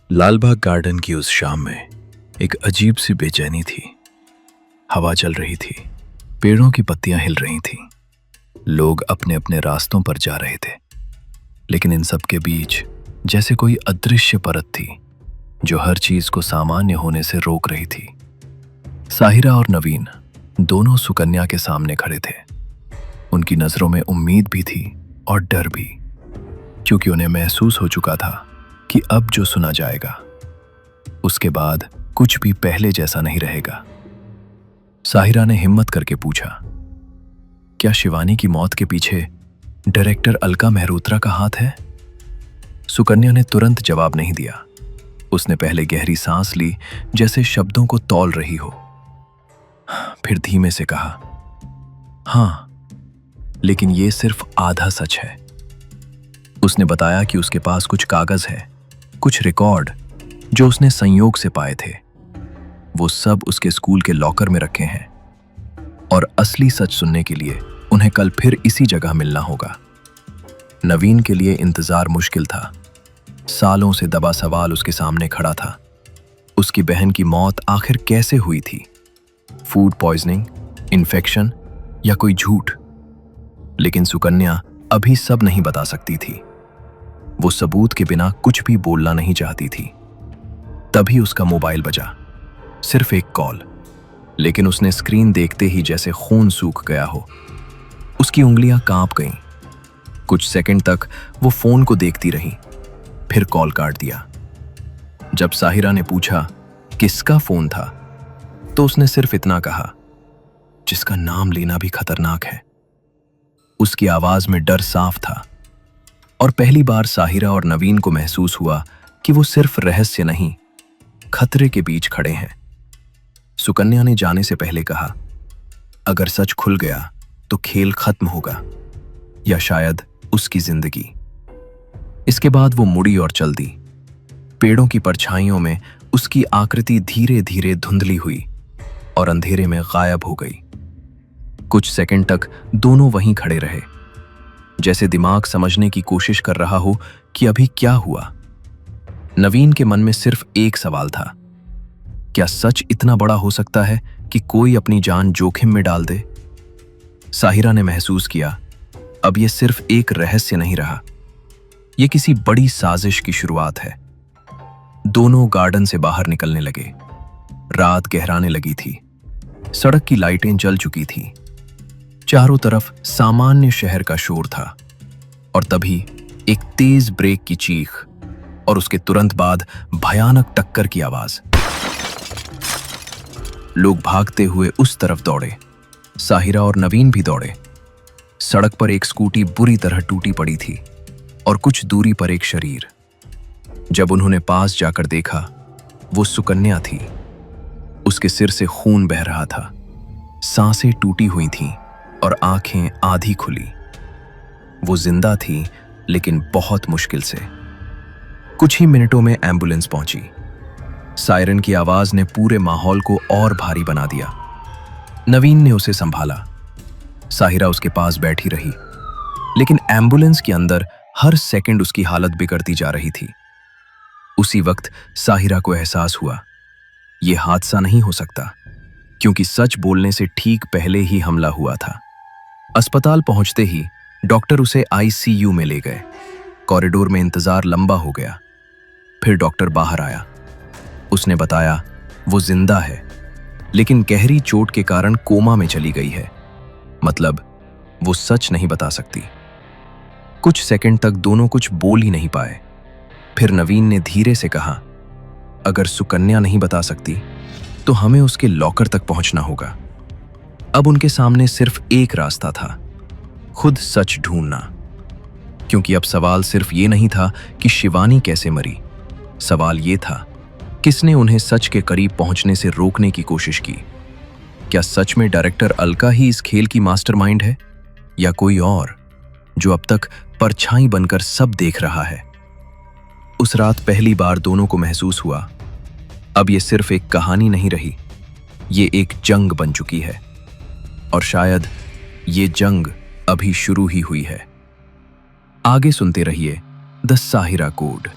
Lalbagh garden की उस शाम में एक अजीब सी बेचैनी थी। हवा चल रही थी, पेड़ों की पत्तियां हिल रही थीं, लोग अपने अपने रास्तों पर जा रहे थे, लेकिन इन सब के बीच जैसे कोई अदृश्य परत थी जो हर चीज को सामान्य होने से रोक रही थी। साहिरा और नवीन दोनों सुकन्या के सामने खड़े थे। उनकी नजरों में उम्मीद भी थी और डर भी, क्योंकि उन्हें महसूस हो चुका था कि अब जो सुना जाएगा उसके बाद कुछ भी पहले जैसा नहीं रहेगा। साहिरा ने हिम्मत करके पूछा, क्या शिवानी की मौत के पीछे डायरेक्टर अलका मेहरोत्रा का हाथ है? सुकन्या ने तुरंत जवाब नहीं दिया। उसने पहले गहरी सांस ली, जैसे शब्दों को तौल रही हो। फिर धीमे से कहा, हाँ, लेकिन ये सिर्फ आधा सच है। उसने बताया कि उसके पास कुछ कागज है, कुछ रिकॉर्ड जो उसने संयोग से पाए थे। वो सब उसके स्कूल के लॉकर में रखे हैं और असली सच सुनने के लिए उन्हें कल फिर इसी जगह मिलना होगा। नवीन के लिए इंतजार मुश्किल था। सालों से दबा सवाल उसके सामने खड़ा था। उसकी बहन की मौत आखिर कैसे हुई थी? फूड पॉइजनिंग, इन्फेक्शन या कोई झूठ? लेकिन सुकन्या अभी सब नहीं बता सकती थी। वो सबूत के बिना कुछ भी बोलना नहीं चाहती थी। तभी उसका मोबाइल बजा। सिर्फ एक कॉल, लेकिन उसने स्क्रीन देखते ही जैसे खून सूख गया हो। उसकी उंगलियां कांप गईं। कुछ सेकंड तक वो फोन को देखती रही, फिर कॉल काट दिया। जब साहिरा ने पूछा किसका फोन था, तो उसने सिर्फ इतना कहा, जिसका नाम लेना भी खतरनाक है। उसकी आवाज में डर साफ था, और पहली बार साहिरा और नवीन को महसूस हुआ कि वो सिर्फ रहस्य नहीं, खतरे के बीच खड़े हैं। सुकन्या ने जाने से पहले कहा, अगर सच खुल गया तो खेल खत्म होगा, या शायद उसकी जिंदगी। इसके बाद वो मुड़ी और चल दी। पेड़ों की परछाइयों में उसकी आकृति धीरे धीरे धुंधली हुई और अंधेरे में गायब हो गई। कुछ सेकंड तक दोनों वहीं खड़े रहे, जैसे दिमाग समझने की कोशिश कर रहा हो कि अभी क्या हुआ। नवीन के मन में सिर्फ एक सवाल था, क्या सच इतना बड़ा हो सकता है कि कोई अपनी जान जोखिम में डाल दे? साहिरा ने महसूस किया, अब यह सिर्फ एक रहस्य नहीं रहा, यह किसी बड़ी साजिश की शुरुआत है। दोनों गार्डन से बाहर निकलने लगे। रात गहराने लगी थी। सड़क की लाइटें जल चुकी थी। चारों तरफ सामान्य शहर का शोर था, और तभी एक तेज ब्रेक की चीख और उसके तुरंत बाद भयानक टक्कर की आवाज। लोग भागते हुए उस तरफ दौड़े। साहिरा और नवीन भी दौड़े। सड़क पर एक स्कूटी बुरी तरह टूटी पड़ी थी और कुछ दूरी पर एक शरीर। जब उन्होंने पास जाकर देखा, वो सुकन्या थी। उसके सिर से खून बह रहा था, सांसें टूटी हुई थीं और आंखें आधी खुली। वो जिंदा थी, लेकिन बहुत मुश्किल से। कुछ ही मिनटों में एम्बुलेंस पहुंची। सायरन की आवाज ने पूरे माहौल को और भारी बना दिया। नवीन ने उसे संभाला। साहिरा उसके पास बैठी रही, लेकिन एम्बुलेंस के अंदर हर सेकंड उसकी हालत बिगड़ती जा रही थी। उसी वक्त साहिरा को एहसास हुआ, यह हादसा नहीं हो सकता, क्योंकि सच बोलने से ठीक पहले ही हमला हुआ था। अस्पताल पहुंचते ही डॉक्टर उसे आईसीयू में ले गए। कॉरिडोर में इंतजार लंबा हो गया। फिर डॉक्टर बाहर आया। उसने बताया, वो जिंदा है, लेकिन गहरी चोट के कारण कोमा में चली गई है। मतलब वो सच नहीं बता सकती। कुछ सेकंड तक दोनों कुछ बोल ही नहीं पाए। फिर नवीन ने धीरे से कहा, अगर सुकन्या नहीं बता सकती तो हमें उसके लॉकर तक पहुंचना होगा। अब उनके सामने सिर्फ एक रास्ता था, खुद सच ढूंढना। क्योंकि अब सवाल सिर्फ ये नहीं था कि शिवानी कैसे मरी। सवाल ये था, किसने उन्हें सच के करीब पहुंचने से रोकने की कोशिश की? क्या सच में डायरेक्टर अलका ही इस खेल की मास्टरमाइंड है, या कोई और जो अब तक परछाई बनकर सब देख रहा है? उस रात पहली बार दोनों को महसूस हुआ, अब ये सिर्फ एक कहानी नहीं रही, ये एक जंग बन चुकी है। और शायद ये जंग अभी शुरू ही हुई है। आगे सुनते रहिए द साहिरा कोड।